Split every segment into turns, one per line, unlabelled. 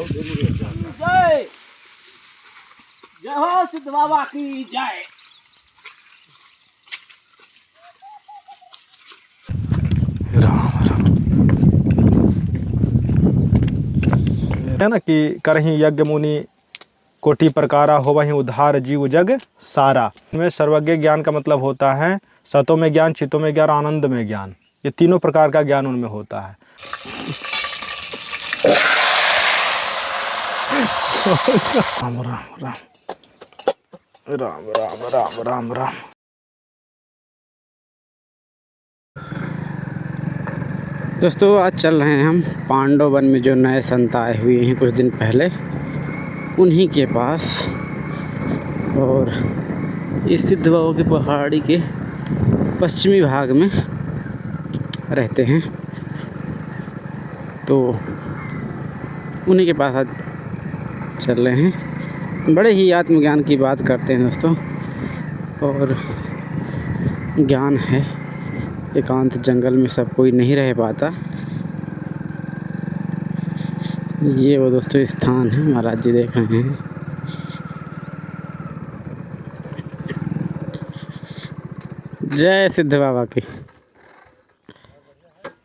जय जय हो सिद्ध बाबा की जय।
है ना कि करही यज्ञ मुनि कोटि प्रकारा हो वहीं उद्धार जीव जग सारा। में सर्वज्ञ ज्ञान का मतलब होता है सतों में ज्ञान, चित्तों में ज्ञान, आनंद में ज्ञान। ये तीनों प्रकार का ज्ञान उनमें होता है। राम राम राम राम राम राम राम राम।
दोस्तों आज चल रहे हैं हम पांडव वन में। जो नए संत आए हुए हैं कुछ दिन पहले, उन्हीं के पास। और इस सिद्ध बाबा की पहाड़ी के पश्चिमी भाग में रहते हैं, तो उन्हीं के पास आज चल रहे हैं। बड़े ही आत्मज्ञान की बात करते हैं दोस्तों, और ज्ञान है। एकांत जंगल में सब कोई नहीं रह पाता। ये वो दोस्तों स्थान है, महाराज जी देख रहे हैं। जय सिद्ध बाबा की।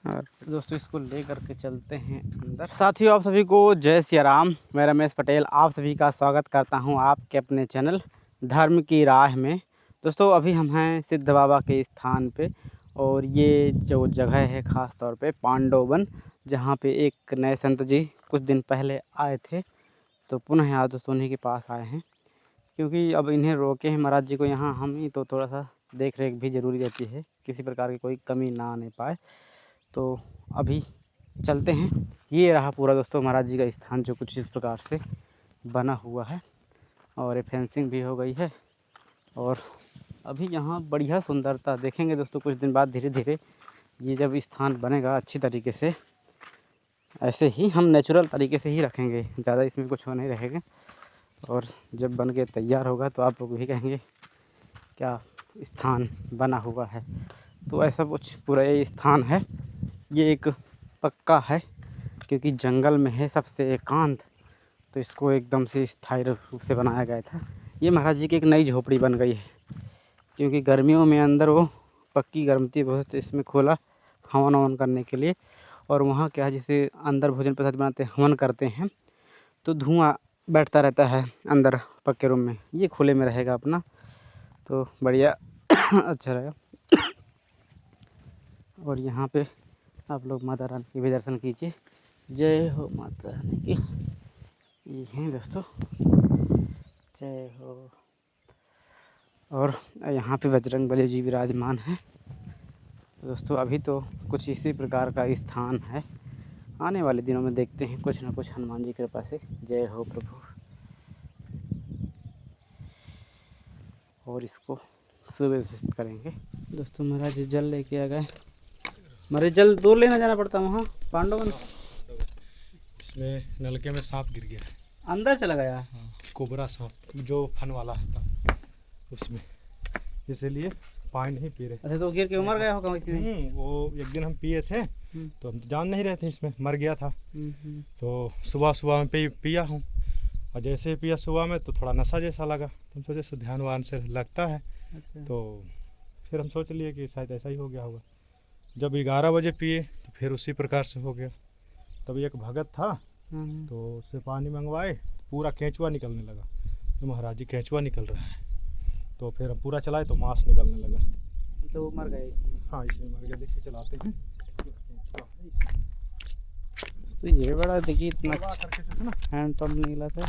और दोस्तों इसको लेकर के चलते हैं अंदर। साथियों आप सभी को जय सिया राम। मैं रमेश पटेल आप सभी का स्वागत करता हूं आपके अपने चैनल धर्म की राह में। दोस्तों अभी हम हैं सिद्ध बाबा के स्थान पे, और ये जो जगह है ख़ास तौर पे पांडव वन, जहाँ पे एक नए संत जी कुछ दिन पहले आए थे। तो पुनः आज दोस्तों उन्हीं के पास आए हैं, क्योंकि अब इन्हें रोके हैं महाराज जी को यहाँ हम ही, तो थोड़ा सा देख रेख भी ज़रूरी रहती है, किसी प्रकार की कोई कमी ना आने पाए। तो अभी चलते हैं। ये रहा पूरा दोस्तों महाराज जी का स्थान, जो कुछ इस प्रकार से बना हुआ है, और ये फेंसिंग भी हो गई है। और अभी यहाँ बढ़िया सुंदरता देखेंगे दोस्तों। कुछ दिन बाद धीरे धीरे ये जब स्थान बनेगा अच्छी तरीके से, ऐसे ही हम नेचुरल तरीके से ही रखेंगे, ज़्यादा इसमें कुछ हो नहीं रहेगा। और जब बन के तैयार होगा तो आप लोग भी कहेंगे क्या स्थान बना हुआ है। तो ऐसा कुछ पूरा ये स्थान है। ये एक पक्का है, क्योंकि जंगल में है, सबसे एकांत, तो इसको एकदम से स्थायी रूप से बनाया गया था। ये महाराज जी की एक नई झोपड़ी बन गई है, क्योंकि गर्मियों में अंदर वो पक्की गर्मती बहुत, इसमें खोला हवन ववन करने के लिए। और वहाँ क्या है, जैसे अंदर भोजन प्रसाद बनाते हैं, हवन करते हैं, तो धुआं बैठता रहता है अंदर पक्के रूम में। ये खुले में रहेगा अपना, तो बढ़िया अच्छा रहेगा। और यहाँ पे आप लोग माता रानी के भी दर्शन कीजिए। जय हो माता रानी की। ये हैं दोस्तों, जय हो। और यहाँ पे बजरंग बली जी विराजमान हैं। दोस्तों अभी तो कुछ इसी प्रकार का स्थान है। आने वाले दिनों में देखते हैं कुछ ना कुछ हनुमान जी की कृपा से। जय हो प्रभु। और इसको सुव्यवस्थित करेंगे दोस्तों। महाराज जी जल लेके आ गए। मेरे जल दूर लेना जाना पड़ता वहाँ पांडवन।
इसमें नलके में सांप गिर गया है,
अंदर चला गया।
हाँ, कोबरा सांप जो फन वाला है था उसमें, इसीलिए पानी नहीं पी रहे।
अच्छा, तो गिर के मर गया होगा इसमें।
वो एक दिन हम पिए थे, तो हम जान नहीं रहे थे इसमें मर गया था। तो सुबह में पिया हूँ, और जैसे ही पिया सुबह में तो थोड़ा नशा जैसा लगा, तो हम सोचे ध्यान वान से लगता है।
अच्छा।
तो फिर हम सोच लिए कि शायद ऐसा ही हो गया होगा। जब 11 बजे पिए तो फिर उसी प्रकार से हो गया। तब एक भगत था, तो उससे पानी मंगवाए, पूरा केंचुआ निकलने लगा। तो महाराज जी केंचुआ निकल रहा है, तो फिर हम पूरा चलाए तो मांस निकलने लगा।
मतलब वो मर गए।
हाँ इसमें मर गया। देखिए चलाते हैं,
तो ये बड़ा देखिए इतना
करके जो है ना
हैंड पंप निकला था।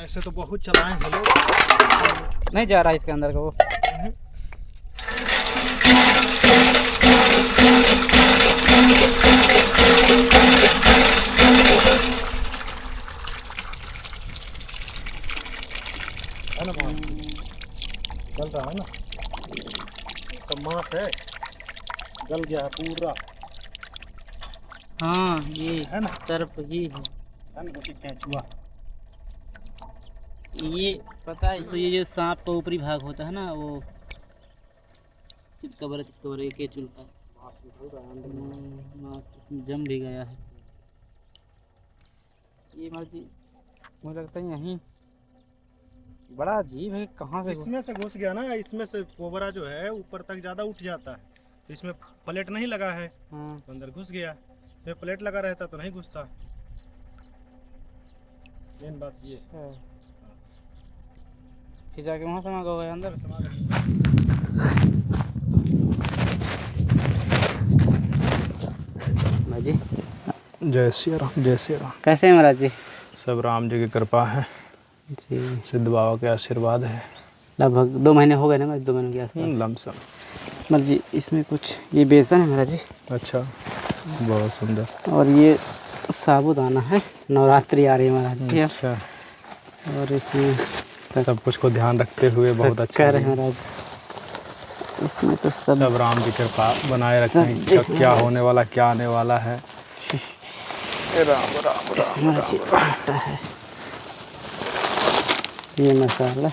ऐसे तो बहुत चलाए हैं लोग,
नहीं जा रहा इसके अंदर का वो।
है ना, चल रहा है ना, सब मांस है, गल गया है पूरा।
हाँ ये
है ना,
तरफ ही है
ना केंचुआ।
ये पता है। तो ये जो सांप का ऊपरी भाग होता है ना, वो चितकबरा ये केचुल का।
मांस निकल रहा है अंदर
मांस इसमें जम भी गया है। ये मर्जी मुझे लगता है यहीं बड़ा अजीब है, कहाँ से
इसमें से घुस गया ना, इसमें से कोबरा जो है ऊपर तक ज़्यादा उठ जाता है, तो इसमें प्लेट नहीं लगा है तो अंदर घुस गया। इसमें प्लेट लगा रहता तो नहीं घुसता। मेन बात ये है।
फिर जाके वहाँ समा गया अंदर। जी
जय श्री राम, जय श्री राम।
कैसे हैं महाराज जी?
सब राम जी की कृपा है
जी,
सिद्ध बाबा के आशीर्वाद है।
लगभग 2 महीने हो गए ना, 2 महीने के आसपास
लमसम।
महाराज जी इसमें कुछ ये बेसन है महाराज जी।
अच्छा, बहुत सुंदर।
और ये साबूदाना है, नवरात्रि आ रही है महाराज जी।
अच्छा,
और इसमें
सब कुछ को ध्यान रखते हुए बहुत अच्छा
है महाराज। इसमें तो सब
राम की कृपा बनाए रखें। क्या होने वाला, क्या आने वाला है। राम राम राम राम।
आटा है, ये मसाला,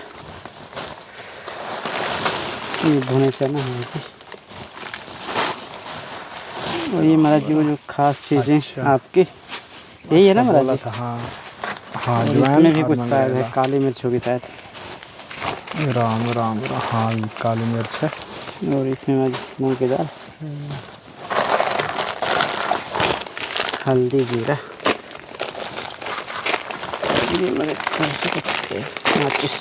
ये भुने चना है जी। और ये महाराज जी वो जो खास चीज़ें
अच्छा।
आपकी यही है ना महाराज जी?
था। हाँ हाँ,
और
अजवाइन
इसमें भी
और
कुछ शायद है,
मंगरेला।
काली मिर्च होगी शायद।
राम राम राम। हाँ, काली मिर्च है।
और इसमें मूंग की दाल, हल्दी, जीरा, ये मेरे सरसों के पत्ते, माचिस।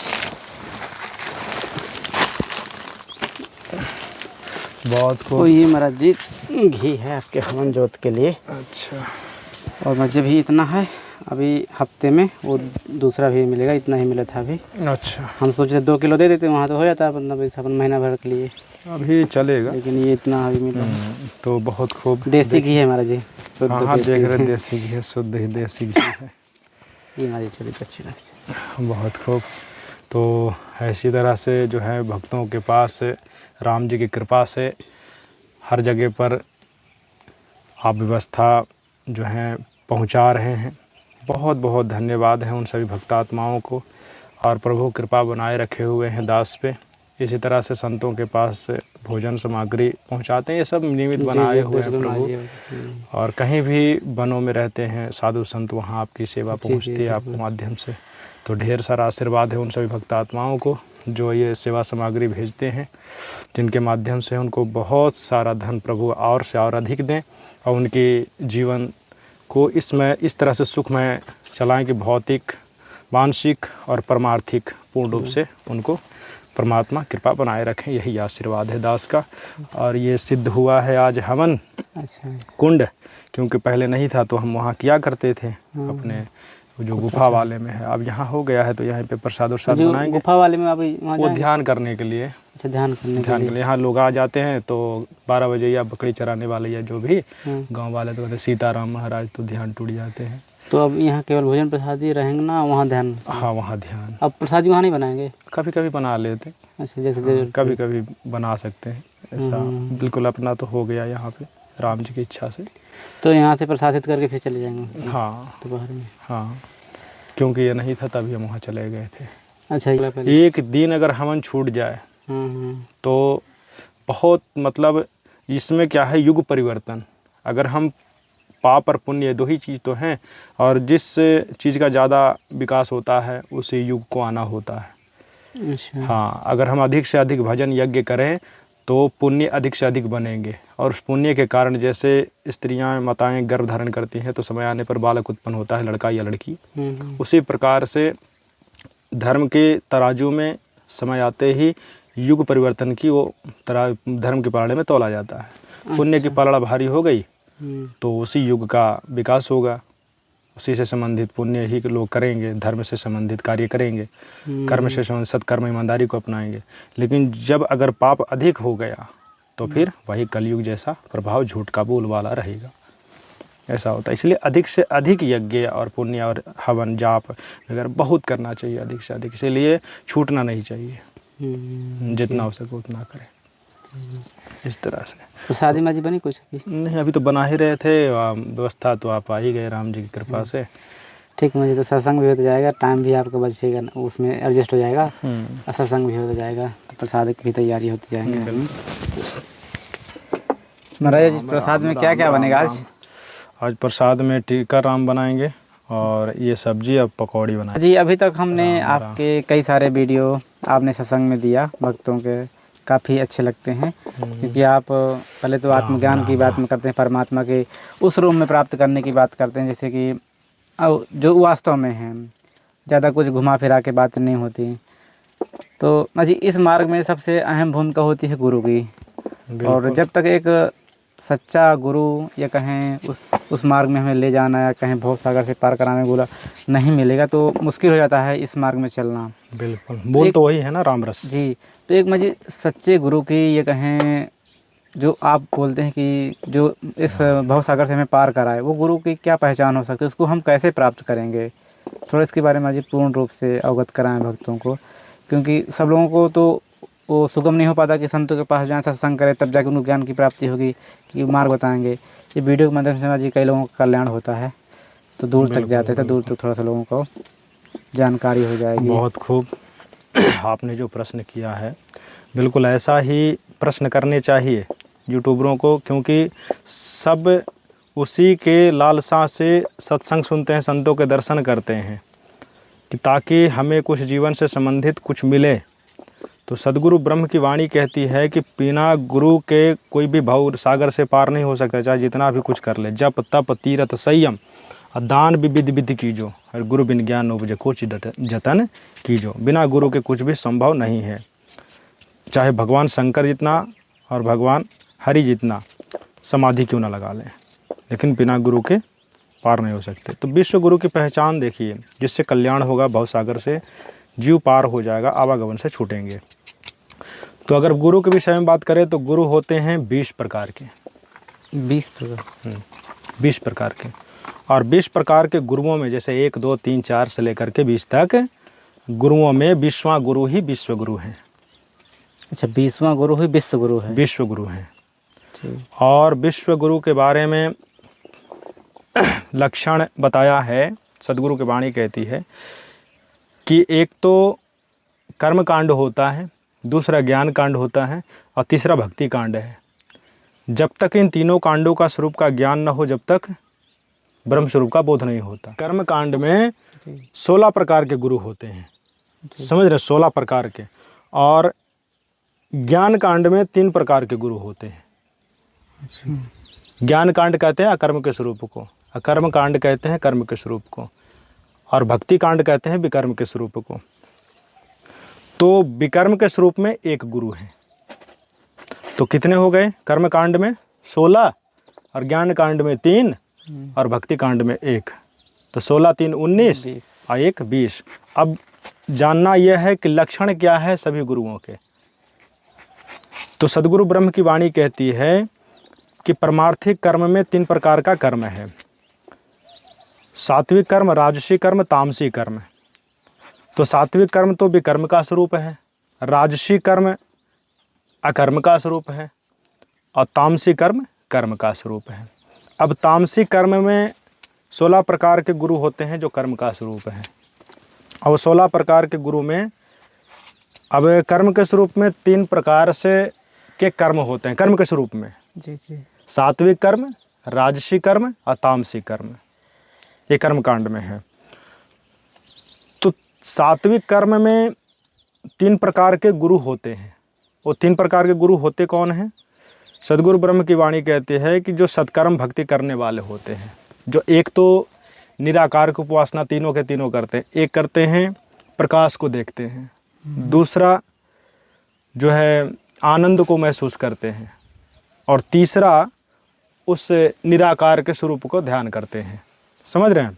बहुत
तो
खूब।
ये महाराज जी घी है आपके हवन जोत के लिए।
अच्छा,
और मुझे भी इतना है, अभी हफ्ते में वो दूसरा भी मिलेगा, इतना ही मिला था अभी।
अच्छा।
हम सोच रहे 2 किलो दे देते, वहाँ तो हो जाता है अपन महीना भर के लिए,
अभी चलेगा,
लेकिन ये इतना अभी मिला।
तो बहुत खूब।
देसी घी है महाराज जी, शुद्ध
हाँ,
देसी
देख रहे
घी।
देसी घी है, शुद्ध ही देसी घी है।
ये हमारी छोटी अच्छी लगती है।
बहुत खूब। तो ऐसी तरह से जो है भक्तों के पास राम जी की कृपा से हर जगह पर आप व्यवस्था जो है पहुंचा रहे हैं। बहुत बहुत धन्यवाद है उन सभी भक्तात्माओं को, और प्रभु कृपा बनाए रखे हुए हैं दास पे। इसी तरह से संतों के पास भोजन सामग्री पहुंचाते हैं, ये सब नियमित बनाए हुए हैं प्रभु। और कहीं भी वनों में रहते हैं साधु संत, वहाँ आपकी सेवा पहुँचती है आपके माध्यम से। तो ढेर सारा आशीर्वाद है उन सभी भक्तात्माओं को जो ये सेवा सामग्री भेजते हैं, जिनके माध्यम से उनको बहुत सारा धन प्रभु और से और अधिक दें, और उनके जीवन को इसमें इस तरह से सुखमय चलाएं कि भौतिक, मानसिक और परमार्थिक पूर्ण रूप से उनको परमात्मा कृपा बनाए रखें। यही आशीर्वाद है दास का। और ये सिद्ध हुआ है आज हवन कुंड, क्योंकि पहले नहीं था तो हम वहाँ किया करते थे अपने जो गुफा वाले में है। अब यहाँ हो गया है तो यहाँ पे प्रसाद उरसाद बनाएंगे।
गुफा वाले में अभी
वो ध्यान करने के लिए।
अच्छा, ध्यान करने के लिए
यहाँ लोग आ जाते हैं तो 12 बजे, या बकरी चराने वाले या जो भी गांव वाले तो कहते सीताराम महाराज, तो ध्यान टूट जाते हैं।
तो अब यहाँ केवल भोजन प्रसाद ही रहेंगे ना, वहाँ ध्यान?
हाँ, वहाँ ध्यान।
अब प्रसाद वहाँ नहीं बनाएंगे?
कभी कभी बना लेते।
अच्छा, जैसे
कभी कभी बना सकते हैं ऐसा। बिल्कुल अपना तो हो गया यहाँ पे राम जी की इच्छा से।
तो यहाँ से प्रसादित करके फिर चले जाएंगे?
हाँ,
दोपहर में।
हाँ, क्योंकि ये नहीं था तभी हम वहाँ चले गए थे।
अच्छा,
एक दिन अगर हवन छूट जाए तो बहुत, मतलब इसमें क्या है, युग परिवर्तन। अगर हम पाप और पुण्य 2 ही चीज़ तो हैं, और जिस चीज़ का ज़्यादा विकास होता है उसी युग को आना होता है।
अच्छा।
हाँ, अगर हम अधिक से अधिक भजन यज्ञ करें तो पुण्य अधिक से अधिक बनेंगे, और उस पुण्य के कारण जैसे स्त्रियां माताएं गर्भ धारण करती हैं तो समय आने पर बालक उत्पन्न होता है, लड़का या लड़की। उसी प्रकार से धर्म के तराजू में समय आते ही युग परिवर्तन की वो धर्म के पलड़े में तोला जाता है। पुण्य की पलड़ा भारी हो गई तो उसी युग का विकास होगा, उसी से संबंधित पुण्य ही लोग करेंगे, धर्म से संबंधित कार्य करेंगे, कर्म से संबंधित सत्कर्म ईमानदारी को अपनाएंगे। लेकिन जब अगर पाप अधिक हो गया तो फिर वही कलयुग जैसा प्रभाव झूठ का बोलबाला रहेगा, ऐसा होता है। इसलिए अधिक से अधिक यज्ञ और पुण्य और हवन जाप वगैरह बहुत करना चाहिए, अधिक से अधिक। इसलिए छूटना नहीं चाहिए, जितना हो सके उतना करें, इस तरह से।
तो शादी माजी बनी कुछ?
नहीं, अभी तो बना ही रहे थे, व्यवस्था तो आप आ ही गए राम जी की कृपा से।
ठीक, मुझे तो सत्संग भी हो जाएगा, टाइम भी आपका बचेगा, उसमें एडजस्ट हो जाएगा, और सत्संग भी हो जाएगा, तो प्रसाद की भी तैयारी होती जाएंगे। महाराज जी प्रसाद में क्या क्या बनेगा आज?
आज प्रसाद में टीका राम बनाएंगे और ये सब्जी और पकौड़ी बनाएंगे।
जी अभी तक हमने आपके कई सारे वीडियो आपने सत्संग में दिया, भक्तों के काफ़ी अच्छे लगते हैं, क्योंकि आप पहले तो आत्मज्ञान की बात में करते हैं, परमात्मा के उस रूप में प्राप्त करने की बात करते हैं, जैसे कि जो वास्तव में है, ज़्यादा कुछ घुमा फिरा के बात नहीं होती। तो जी इस मार्ग में सबसे अहम भूमिका होती है गुरु की, और जब तक एक सच्चा गुरु या कहें उस मार्ग में हमें ले जाना या कहें भव सागर से पार कराने बोला नहीं मिलेगा तो मुश्किल हो जाता है इस मार्ग में चलना।
बिल्कुल, बोल तो वही है ना, राम रस
जी। तो एक मुझे सच्चे गुरु की ये कहें जो आप बोलते हैं कि जो इस भव सागर से हमें पार कराए, वो गुरु की क्या पहचान हो सकती है, उसको हम कैसे प्राप्त करेंगे? थोड़ा इसके बारे में जी पूर्ण रूप से अवगत कराएं भक्तों को, क्योंकि सब लोगों को तो वो सुगम नहीं हो पाता कि संतों के पास जाएं, सत्संग करें, तब जाकर उनको ज्ञान की प्राप्ति होगी, कि मार्ग बताएंगे। ये वीडियो के माध्यम से जी कई लोगों का कल्याण होता है, तो दूर तक जाते हैं, तो दूर तक थोड़ा सा लोगों को जानकारी हो जाएगी।
बहुत खूब आपने जो प्रश्न किया है, बिल्कुल ऐसा ही प्रश्न करने चाहिए यूट्यूबरों को, क्योंकि सब उसी के लालसा से सत्संग सुनते हैं, संतों के दर्शन करते हैं, कि ताकि हमें कुछ जीवन से संबंधित कुछ मिले। तो सद्गुरु ब्रह्म की वाणी कहती है कि बिना गुरु के कोई भी भव सागर से पार नहीं हो सकता, चाहे जितना भी कुछ कर ले। जप तप तीरथ संयम और दान विविध विधि कीजो, और गुरु बिन ज्ञान उपजे कुछ जतन कीजो। बिना गुरु के कुछ भी संभव नहीं है, चाहे भगवान शंकर जितना और भगवान हरि जितना समाधि क्यों ना लगा लें, लेकिन बिना गुरु के पार नहीं हो सकते। तो विश्व गुरु की पहचान देखिए, जिससे कल्याण होगा, भव सागर से जीव पार हो जाएगा, आवागमन से छूटेंगे। तो अगर गुरु के विषय में बात करें तो गुरु होते हैं 20 प्रकार के। 20 प्रकार के, और 20 प्रकार के गुरुओं में जैसे 1 2 3 4 से लेकर के 20 तक गुरुओं में 20वां गुरु ही विश्व गुरु है।
अच्छा, 20वां गुरु ही विश्व गुरु है।
विश्व गुरु है। और विश्व गुरु के बारे में लक्षण बताया है, सद्गुरु की वाणी कहती है कि एक तो कर्म कांड होता है, दूसरा ज्ञान कांड होता है, और तीसरा भक्ति कांड है। जब तक इन तीनों कांडों का स्वरूप का ज्ञान न हो, जब तक ब्रह्म स्वरूप का बोध नहीं होता। कर्म कांड में 16 प्रकार के गुरु होते हैं, समझ रहे, 16 प्रकार के। और ज्ञान कांड में 3 प्रकार के गुरु होते हैं। ज्ञान कांड कहते हैं अकर्म के स्वरूप को, अकर्म कांड कहते हैं कर्म के स्वरूप को, और भक्ति कांड कहते हैं विकर्म के स्वरूप को। तो विकर्म के स्वरूप में एक गुरु है। तो कितने हो गए? कर्म कांड में 16, और ज्ञान कांड में 3, और भक्ति कांड में 1। तो 16 3 19 और 1 20। अब जानना यह है कि लक्षण क्या है सभी गुरुओं के। तो सद्गुरु ब्रह्म की वाणी कहती है कि परमार्थिक कर्म में 3 प्रकार का कर्म है, सात्विक कर्म, राजसी कर्म, तामसी कर्म। तो सात्विक कर्म तो विकर्म का स्वरूप है, राजसी कर्म अकर्म का स्वरूप है, और तामसी कर्म कर्म का स्वरूप है। अब तामसी कर्म में 16 प्रकार के गुरु होते हैं जो कर्म का स्वरूप है। और 16 प्रकार के गुरु में अब कर्म के स्वरूप में 3 प्रकार से के कर्म होते हैं कर्म के स्वरूप में।
जी।
सात्विक कर्म, राजसी कर्म और तामसी कर्म, ये कर्म कांड में है। तो सात्विक कर्म में 3 प्रकार के गुरु होते हैं। वो 3 प्रकार के गुरु होते कौन हैं? सद्गुरु ब्रह्म की वाणी कहती है कि जो सत्कर्म भक्ति करने वाले होते हैं, जो एक तो निराकार की उपासना तीनों के तीनों करते हैं। एक करते हैं प्रकाश को देखते हैं, दूसरा जो है आनंद को महसूस करते हैं, और तीसरा उस निराकार के स्वरूप को ध्यान करते हैं। समझ रहे हैं?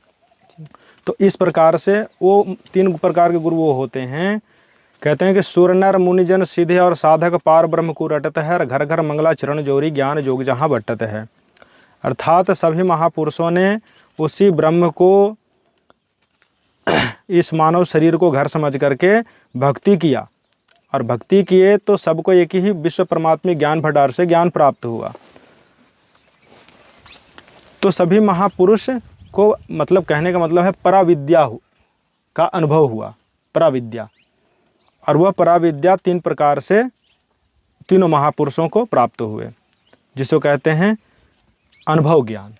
तो इस प्रकार से वो 3 प्रकार के गुरु वो होते हैं। कहते हैं कि सूर नर मुनिजन सीधे और साधक पार ब्रह्म को रटत है, घर घर मंगला चरण जोरी ज्ञान जोग जहाँ बटत है। अर्थात सभी महापुरुषों ने उसी ब्रह्म को इस मानव शरीर को घर समझ करके भक्ति किया, और भक्ति किए तो सबको एक ही विश्व परमात्मा ज्ञान भंडार से ज्ञान प्राप्त हुआ। तो सभी महापुरुष को मतलब कहने का मतलब है पराविद्या का अनुभव हुआ, पराविद्या। और वह पराविद्या 3 प्रकार से तीनों महापुरुषों को प्राप्त हुए। जिसको कहते हैं अनुभव ज्ञान।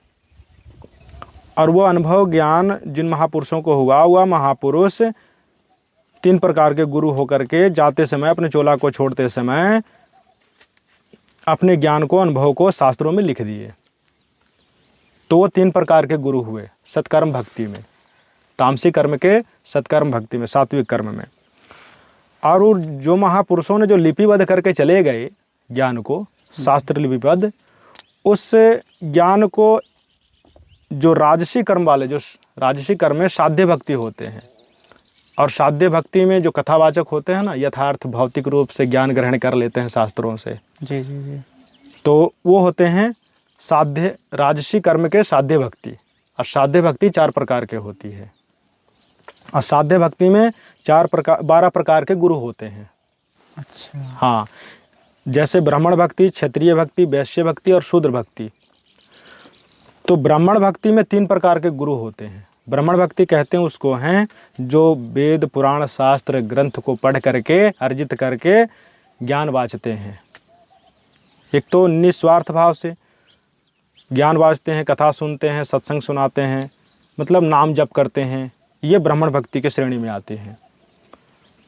और वो अनुभव ज्ञान जिन महापुरुषों को हुआ, वह महापुरुष 3 प्रकार के गुरु होकर के जाते समय, अपने चोला को छोड़ते समय अपने ज्ञान को, अनुभव को शास्त्रों में लिख दिए। तो वो 3 प्रकार के गुरु हुए सत्कर्म भक्ति में, तामसिक कर्म के सत्कर्म भक्ति में, सात्विक कर्म में। और वो जो महापुरुषों ने जो लिपिबद्ध करके चले गए ज्ञान को, शास्त्र लिपिबद्ध, उस ज्ञान को जो राजसी कर्म वाले, जो राजसी कर्म में साध्य भक्ति होते हैं, और साध्य भक्ति में जो कथावाचक होते हैं ना, यथार्थ भौतिक रूप से ज्ञान ग्रहण कर लेते हैं शास्त्रों से,
जी जी जी,
तो वो होते हैं साध्य, राजसी कर्म के साध्य भक्ति। और साध्य भक्ति 4 प्रकार के होती है। और साध्य भक्ति में 12 प्रकार के गुरु होते हैं।
अच्छा,
हाँ, जैसे ब्राह्मण भक्ति, क्षत्रिय भक्ति, वैश्य भक्ति और शूद्र भक्ति। तो ब्राह्मण भक्ति में 3 प्रकार के गुरु होते हैं। ब्राह्मण भक्ति कहते हैं उसको हैं जो वेद पुराण शास्त्र ग्रंथ को पढ़ करके, अर्जित करके ज्ञान वाचते हैं। एक तो निस्वार्थ भाव से ज्ञान वाचते हैं, कथा सुनते हैं, सत्संग सुनाते हैं, मतलब नाम जप करते हैं, ये ब्राह्मण भक्ति के श्रेणी में आते हैं।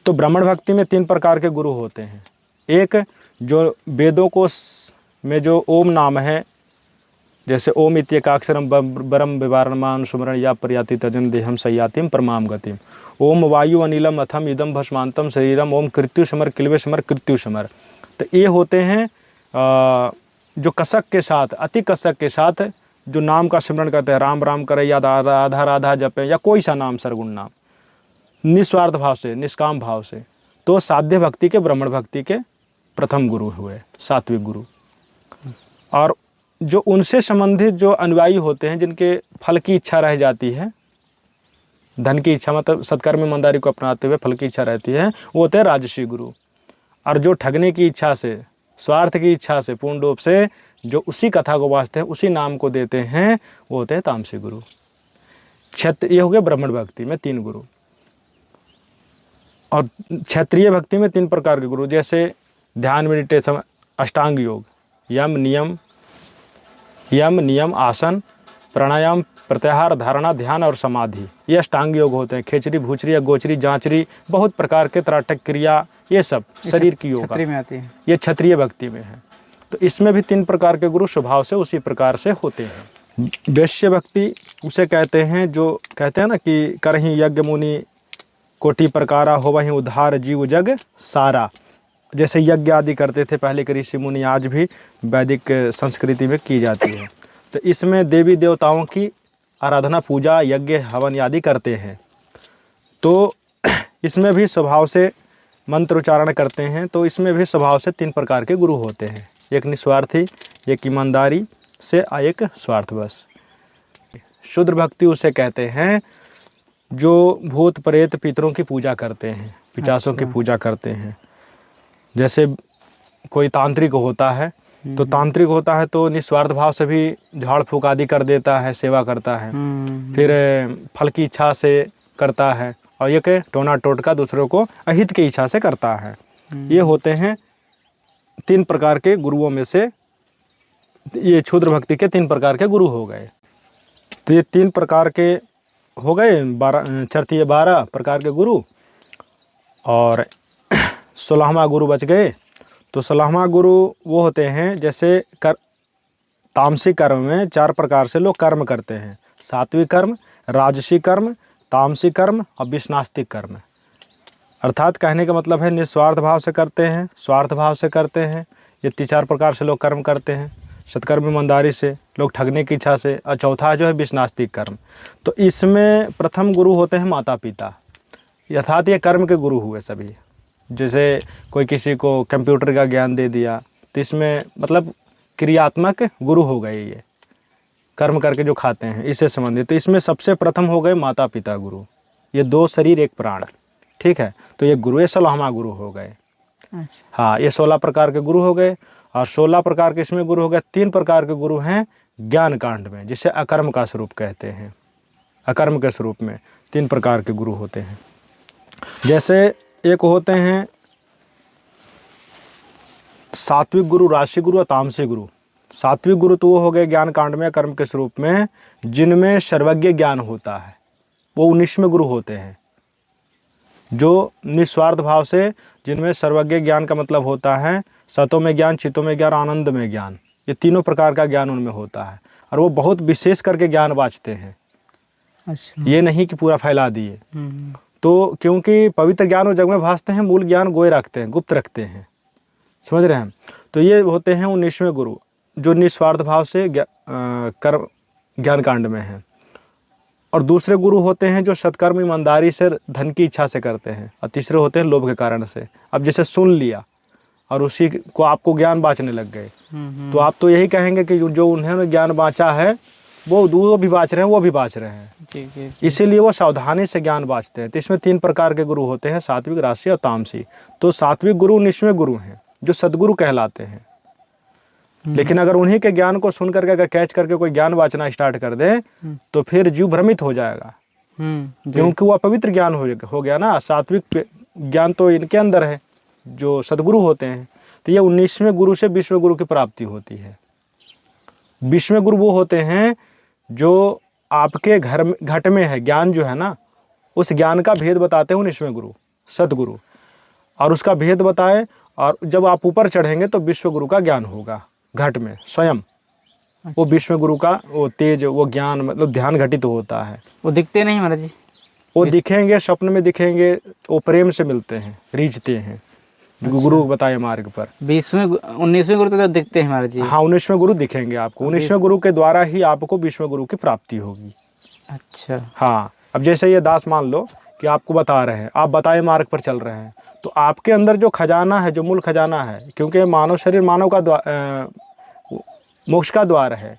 तो ब्राह्मण भक्ति में 3 प्रकार के गुरु होते हैं। एक जो वेदों को में जो ओम नाम है, जैसे ओम इत्येकाक्षरम ब्रह्म विवारणमान सुमरण या प्रयाति तजन देहम सयातिम परमाम गतिम, ओम वायु अनिलम अथम इदम भस्मांतम शरीरम, ओम कृत्यु समर किल्वे समर कृत्यु समर। तो ये होते हैं जो कसक के साथ, अति कसक के साथ जो नाम का सिमरण करते हैं, राम राम करे या राधा राधा जपे या कोई सा नाम, सरगुण नाम, निस्वार्थ भाव से, निष्काम भाव से। तो साध्य भक्ति के, ब्राह्मण भक्ति के प्रथम गुरु हुए, सात्विक गुरु। और जो उनसे संबंधित जो अनुयायी होते हैं, जिनके फल की इच्छा रह जाती है, धन की इच्छा, मतलब सत्कर्म ईमानदारी को अपनाते हुए फल की इच्छा रहती है, वो होते हैं राजसी गुरु। और जो ठगने की इच्छा से, स्वार्थ की इच्छा से, पूर्ण रूप से जो उसी कथा को वाचते हैं, उसी नाम को देते हैं, वो होते हैं तामसिक गुरु। ये हो गए ब्राह्मण भक्ति में 3 गुरु। और क्षत्रिय भक्ति में 3 प्रकार के गुरु, जैसे ध्यान, मेडिटेशन, अष्टांग योग, यम नियम आसन, प्राणायाम, प्रत्याहार, धारणा, ध्यान और समाधि, ये अष्टांग योग होते हैं। खेचरी, भूचरी, गोचरी, जांचरी, बहुत प्रकार के त्राटक क्रिया, ये सब शरीर की योग
क्षत्रिय में आती है।
ये क्षत्रिय भक्ति में है। तो इसमें भी 3 प्रकार के गुरु स्वभाव से उसी प्रकार से होते हैं। वैश्य भक्ति उसे कहते हैं जो कहते हैं ना कि करहि यज्ञ मुनि कोटि प्रकारा, हो वहीं उद्धार जीव जग सारा। जैसे यज्ञ आदि करते थे पहले के ऋषि मुनि, आज भी वैदिक संस्कृति में की जाती है। तो इसमें देवी देवताओं की आराधना, पूजा, यज्ञ, हवन आदि करते हैं। तो इसमें भी स्वभाव से मंत्र उच्चारण करते हैं। तो इसमें भी स्वभाव से 3 प्रकार के गुरु होते हैं, एक निस्वार्थी, एक ईमानदारी से, एक स्वार्थवश। शूद्र भक्ति उसे कहते हैं जो भूत प्रेत पितरों की पूजा करते हैं, पिचासों की पूजा करते हैं। जैसे कोई तांत्रिक होता है, तो तांत्रिक होता है तो निस्वार्थ भाव से भी झाड़ फूक आदि कर देता है, सेवा करता है, फिर फल की इच्छा से करता है, और ये के टोना टोटका दूसरों को अहित की इच्छा से करता है। ये होते हैं 3 प्रकार के गुरुओं में से, ये क्षुद्र भक्ति के 3 प्रकार के गुरु हो गए। तो ये 3 प्रकार के हो गए, 12 प्रकार के गुरु, और 16वां गुरु बच गए। तो 16वां गुरु वो होते हैं, जैसे तामसिक कर्म में 4 प्रकार से लोग कर्म करते हैं, सात्विक कर्म, राजसी कर्म, तामसिक कर्म और विष्णास्तिक कर्म। अर्थात कहने का मतलब है निस्वार्थ भाव से करते हैं, स्वार्थ भाव से करते हैं, ये 4 प्रकार से लोग कर्म करते हैं। सत्कर्म ईमानदारी से, लोग ठगने की इच्छा से, और चौथा जो है विष्णास्तिक कर्म। तो इसमें प्रथम गुरु होते हैं माता पिता, अर्थात ये कर्म के गुरु हुए सभी। जैसे कोई किसी को कंप्यूटर का ज्ञान दे दिया, तो इसमें मतलब क्रियात्मक गुरु हो गए, ये कर्म करके जो खाते हैं इससे संबंधित। तो इसमें सबसे प्रथम हो गए माता पिता गुरु, ये 2 शरीर 1 प्राण, ठीक है। तो ये गुरु, ये 16वां गुरु हो गए। हाँ, ये 16 प्रकार के गुरु हो गए। और 16 प्रकार के इसमें गुरु हो गए। 3 प्रकार के गुरु हैं ज्ञान कांड में, जिसे अकर्म का स्वरूप कहते हैं। अकर्म के स्वरूप में 3 प्रकार के गुरु होते हैं। जैसे एक होते हैं सात्विक गुरु, राजसी गुरु और तामसिक गुरु। सात्विक गुरु तो वो हो गए ज्ञान कांड में, कर्म के स्वरूप में, जिनमें सर्वज्ञ ज्ञान होता है, वो 19वें गुरु होते हैं। जो निस्वार्थ भाव से, जिनमें सर्वज्ञ ज्ञान का मतलब होता है सतों में ज्ञान, चित्तों में ज्ञान, आनंद में ज्ञान, ये तीनों प्रकार का ज्ञान उनमें होता है। और वो बहुत विशेष करके ज्ञान बाँचते हैं।
अच्छा।
ये नहीं कि पूरा फैला दिए। तो क्योंकि पवित्र ज्ञान वो जग में भासते हैं, मूल ज्ञान गोए रखते हैं, गुप्त रखते हैं। समझ रहे हैं। तो ये होते हैं 19वें गुरु, जो निस्वार्थ भाव से कर्म ज्ञान कांड में हैं। और दूसरे गुरु होते हैं जो सत्कर्म ईमानदारी से, धन की इच्छा से करते हैं। और तीसरे होते हैं लोभ के कारण से। अब जैसे सुन लिया और उसी को आपको ज्ञान बाँचने लग गए, तो आप तो यही कहेंगे कि जो उन्होंने ज्ञान बाँचा है वो भी बाँच रहे हैं, वो भी बाँच रहे हैं। इसीलिए वो सावधानी से ज्ञान बाँचते हैं। तो इसमें 3 प्रकार के गुरु होते हैं, सात्विक, राजसी और तामसी। तो सात्विक गुरु 19वें गुरु हैं, जो सदगुरु कहलाते हैं। लेकिन अगर उन्हीं के ज्ञान को सुन करके अगर कैच करके कोई ज्ञान बाँचना स्टार्ट कर दे तो फिर जीव भ्रमित हो जाएगा, क्योंकि वो अपवित्र ज्ञान हो गया ना। सात्विक ज्ञान तो इनके अंदर है, जो सदगुरु होते हैं। तो ये 19वें गुरु से 20वें गुरु की प्राप्ति होती है। 20वें गुरु वो होते हैं जो आपके घट में है ज्ञान, जो है ना, उस ज्ञान का भेद बताते हैं 19वें गुरु, सतगुरु। और उसका भेद बताए, और जब आप ऊपर चढ़ेंगे तो 20वें गुरु का ज्ञान होगा घट में स्वयं। वो 20वें गुरु का वो तेज, वो ज्ञान, मतलब ध्यान घटित होता है।
वो दिखते नहीं महाराज जी?
वो दिखेंगे, स्वप्न में दिखेंगे, वो प्रेम से मिलते हैं, रीझते हैं, जो गुरु बताए मार्ग पर।
19वें गुरु तो दिखते हैं महाराज जी?
हाँ, 19वें गुरु दिखेंगे आपको। 19वें गुरु के द्वारा ही आपको 20वें गुरु की प्राप्ति होगी।
अच्छा।
हाँ, अब जैसे ये दास मान लो कि आपको बता रहे हैं, आप बताए मार्ग पर चल रहे हैं, तो आपके अंदर जो खजाना है, जो मूल खजाना है, क्योंकि मानव शरीर मानव का मोक्ष का द्वार है।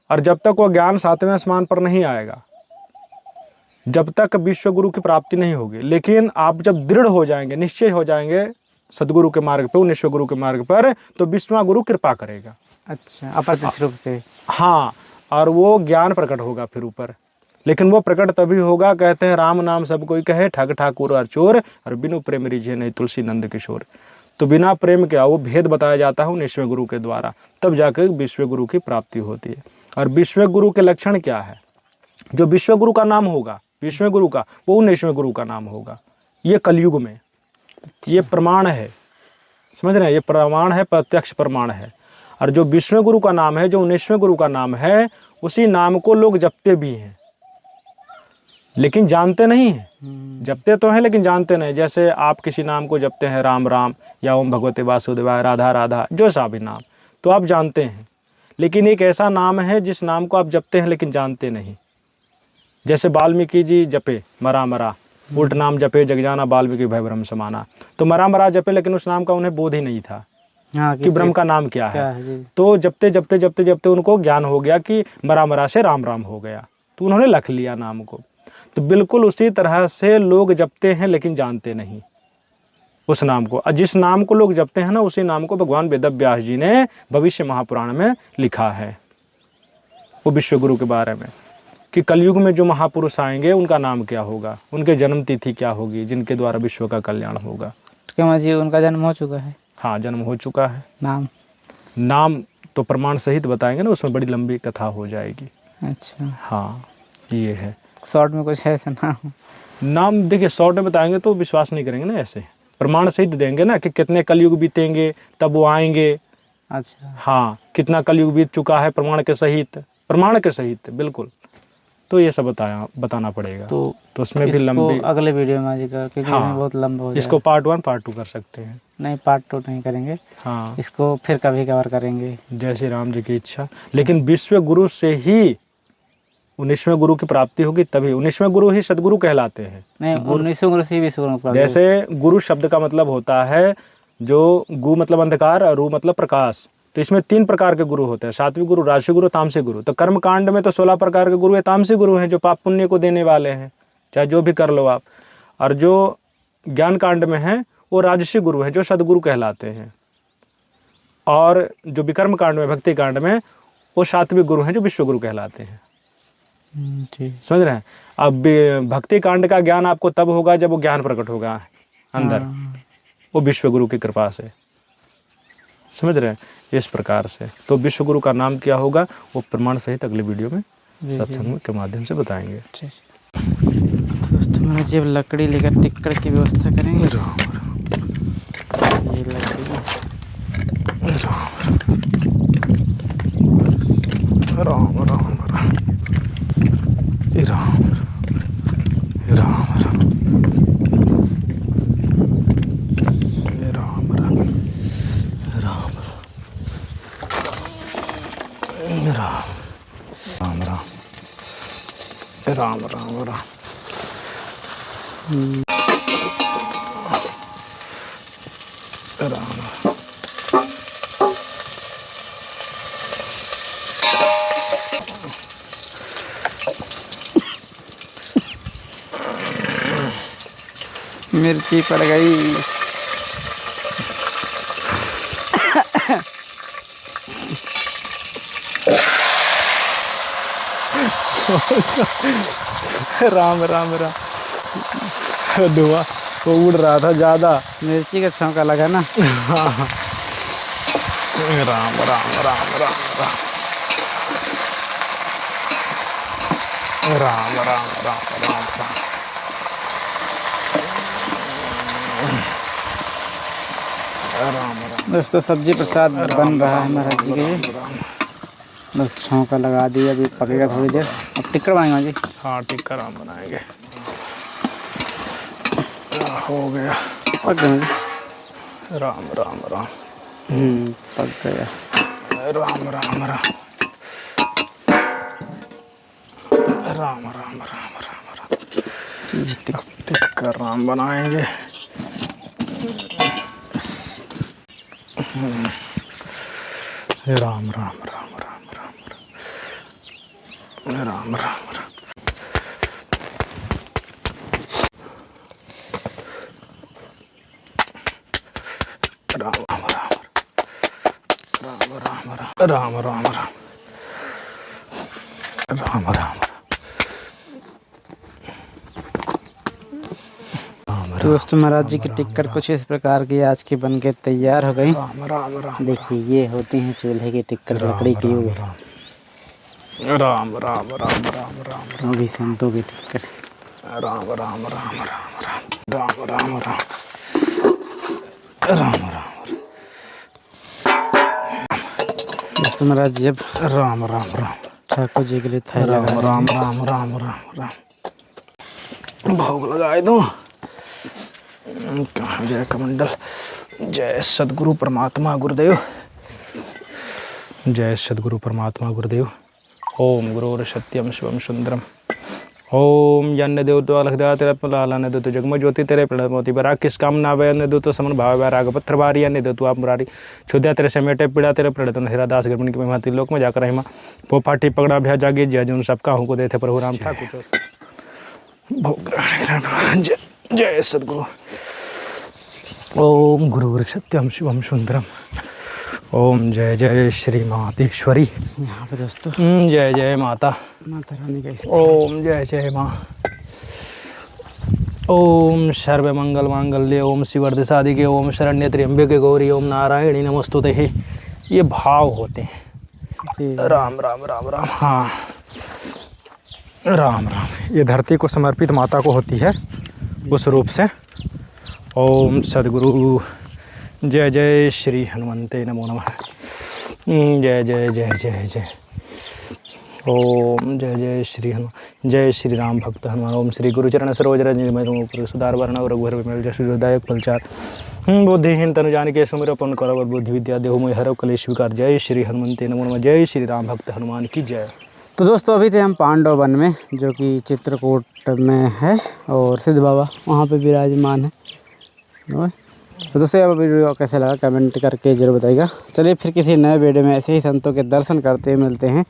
और जब तक वो ज्ञान 7वें आसमान पर नहीं आएगा, जब तक 20वें गुरु की प्राप्ति नहीं होगी। लेकिन आप जब दृढ़ हो जाएंगे, निश्चय हो जाएंगे सदगुरु के मार्ग पर, 19वें गुरु के मार्ग पर, तो 20वां गुरु कृपा करेगा।
अच्छा, अप्रत्यक्ष रूप से?
हाँ, और वो ज्ञान प्रकट होगा फिर ऊपर। लेकिन वो प्रकट तभी होगा, कहते हैं राम नाम सब कोई कहे, ठग ठाकुर और चोर, और बिनु प्रेम रिझे नहीं तुलसी नंद किशोर। तो बिना प्रेम के वो भेद बताया जाता है 19वें गुरु के द्वारा, तब जाकर 20वें गुरु की प्राप्ति होती है। और 20वें गुरु के लक्षण क्या है? जो 20वें गुरु का नाम होगा, 20वें गुरु का, वो 19वें गुरु का नाम होगा। ये कलयुग में ये प्रमाण है, समझ रहे हैं, ये प्रमाण है, प्रत्यक्ष प्रमाण है। और जो 20वें गुरु का नाम है, जो 19वें गुरु का नाम है, उसी नाम को लोग जपते भी हैं, लेकिन जानते नहीं हैं। जपते तो हैं लेकिन जानते नहीं। जैसे आप किसी नाम को जपते हैं, राम राम, या ओम भगवते वासुदेवाय, राधा राधा, जो सा भी नाम, तो आप जानते हैं। लेकिन एक ऐसा नाम है जिस नाम को आप जपते हैं लेकिन जानते नहीं। जैसे वाल्मीकि जी जपे मरा मरा, उल्ट नाम जपे जग जाना, वाल्मीकि भय ब्रह्म समाना। तो मरा मरा जपे, लेकिन उस नाम का उन्हें बोध ही नहीं था कि ब्रह्म का नाम क्या है। तो जपते जपते जपते जपते उनको ज्ञान हो गया कि मरा मरा से राम राम हो गया, तो उन्होंने लिख लिया नाम को। तो बिल्कुल उसी तरह से लोग जपते हैं लेकिन जानते नहीं उस नाम को। और जिस नाम को लोग जपते हैं ना, उसी नाम को भगवान वेद व्यास जी ने भविष्य महापुराण में लिखा है, वो विश्व गुरु के बारे में, कि कलयुग में जो महापुरुष आएंगे उनका नाम क्या होगा, उनके जन्म तिथि क्या होगी, जिनके द्वारा विश्व का कल्याण होगा।
क्या जी उनका जन्म हो चुका है?
हाँ, जन्म हो चुका है।
नाम
तो प्रमाण सहित बताएंगे ना, उसमें बड़ी लंबी कथा हो जाएगी।
अच्छा।
हाँ, ये है।
शॉर्ट में कुछ है
नाम देखिए, शॉर्ट में बताएंगे तो विश्वास नहीं करेंगे ना, ऐसे प्रमाण सहित देंगे ना कि कितने कलयुग बीतेंगे तब वो आएंगे।
अच्छा।
हाँ, कितना कलयुग बीत चुका है, प्रमाण के सहित बिल्कुल। तो ये सब बताना पड़ेगा। तो उसमें भी लंबी,
अगले वीडियो में आएगा, क्योंकि
हाँ,
बहुत लंबा हो जाएगा।
इसको पार्ट 1 पार्ट 2 कर सकते हैं।
नहीं, पार्ट 2 नहीं करेंगे।
हाँ,
इसको फिर कभी कवर करेंगे, जय
श्री राम जी की इच्छा। लेकिन विश्व गुरु से ही 19वें गुरु की प्राप्ति होगी, तभी 19वें गुरु ही सदगुरु कहलाते हैं। नहीं, 19वें गुरु से ही विश्व गुरु। जैसे गुरु शब्द का मतलब होता है, जो गु मतलब अंधकार और रू मतलब प्रकाश। तो इसमें 3 प्रकार के गुरु होते हैं, सात्विक गुरु, राजसी गुरु, तामसिक गुरु। तो कर्म कांड में तो 16 प्रकार के गुरु है, तामसिक गुरु हैं, जो पाप पुण्य को देने वाले हैं, चाहे जो भी कर लो आप। और जो ज्ञान कांड में है वो राजसी गुरु हैं, जो सदगुरु कहलाते हैं। और जो विकर्म कांड में, भक्ति कांड में, वो सात्विक गुरु हैं, जो विश्व गुरु कहलाते हैं। समझ रहे हैं। अब भक्ति कांड का ज्ञान आपको तब होगा जब वो ज्ञान प्रकट होगा अंदर, वो विश्व गुरु की कृपा से। समझ रहे हैं, इस प्रकार से। तो विश्व गुरु का नाम क्या होगा वो प्रमाण सहित अगली वीडियो में सत्संग के माध्यम से बताएंगे।
दोस्तों मेरा जब लकड़ी लेकर टिक्कर की व्यवस्था करेंगे।
राम
ये लकड़ी
राम राम राम राम राम राम राम राम राम राम।
मिर्ची पड़ गई।
राम राम राम। धुआं वो उड़ रहा था ज़्यादा।
मिर्ची का छौंका लगा ना।
हाँ। राम राम राम राम राम राम राम राम राम राम।
दोस्तों सब्जी प्रसाद बन रहा है महाराज जी के। बस छौंका लगा दिया, अभी पकेगा थोड़ी देर। अब टिक्कर बनाएंगे जी।
हाँ टिक्कर हम बनाएंगे। हो गया,
पक गया जी।
राम राम राम।
पक गया।
राम राम राम राम राम राम राम। टिक्कर राम बनाएंगे। राम राम राम राम राम राम राम राम। राम राम राम राम राम।
तो दोस्तों महाराज जी की टिक्कर कुछ इस प्रकार की आज की बन के तैयार हो गई।
राम राम राम।
देखिए ये होती हैं चूल्हे की टिक्कर, लकड़ी की हुई।
राम राम राम राम राम।
वो भी संतों की टिक्कर।
राम राम राम राम राम राम राम राम राम।
दोस्तों महाराज जी अब
राम राम राम।
ठाकुर जी के लिए थाली
राम
लगा
राम राम राम राम राम। भोग लगाए दो। जय कमंडल। जय सदगुरु परमात्मा गुरुदेव। जय सदगुरु परमात्मा गुरुदेव। ओम गुरुर सत्यम शिवम सुंदरम। ओम यन्न देव तो अलखदा तेरा लाला ने दो तो जगमग ज्योति तेरे प्रणव मोती बराग किस काम ना वै ने दो तो समन भाव वैराग पत्थर बारी ने दो तो आप मुरारी छुद्या तेरे समेटे पीड़ा तेरे प्रणत हेरा दास गर्मन की महिमा लोक में जाकर महिमा वो फाटी पगड़ा भया जागी जय जन सबका हूँ को देते प्रभु राम ठाकुर। जय सदगुरु। ओम गुरुर सत्यम शिवम सुंदरम। ओम जय जय श्री मातेश्वरी।
यहाँ पे दोस्तों
जय जय माता
माता रानी का
ओम जय जय माँ। ओम सर्व मंगल मांगल्य ओम शिवर्ध साधिके ओम शरण्य त्र्यंबके गौरी ओम नारायणी नमस्तुते। ये भाव होते हैं।
जी।
राम राम राम राम। हाँ राम राम। ये धरती को समर्पित माता को होती है उस रूप से। ओम सदगुरु। जय जय श्री हनुमंते नमो नमः। जय जय जय जय जय। ओम जय जय श्री हनुमान। जय श्री राम भक्त हनुमान। ओम श्री गुरुचरण सरोज रज सुधार वर्ण रघुवर विमल जस दायक फलचार बुद्धिहीन तनु जानिके सुमिर पवन करव बुद्धि विद्या देहु मोहि हरव कलेश विकार। जय श्री हनुमंते नमो नमः। जय श्री राम भक्त हनुमान की जय।
तो दोस्तों अभी थे हम पांडव वन में जो कि चित्रकूट में है और सिद्ध बाबा वहाँ पे विराजमान है। तो दोस्तों अब वीडियो कैसे लगा कमेंट करके जरूर बताइएगा। चलिए फिर किसी नए वीडियो में ऐसे ही संतों के दर्शन करते मिलते हैं।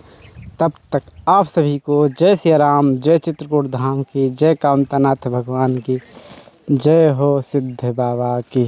तब तक आप सभी को जय सिया राम, जय चित्रकूट धाम की, जय कामतानाथ भगवान की, जय हो सिद्ध बाबा की।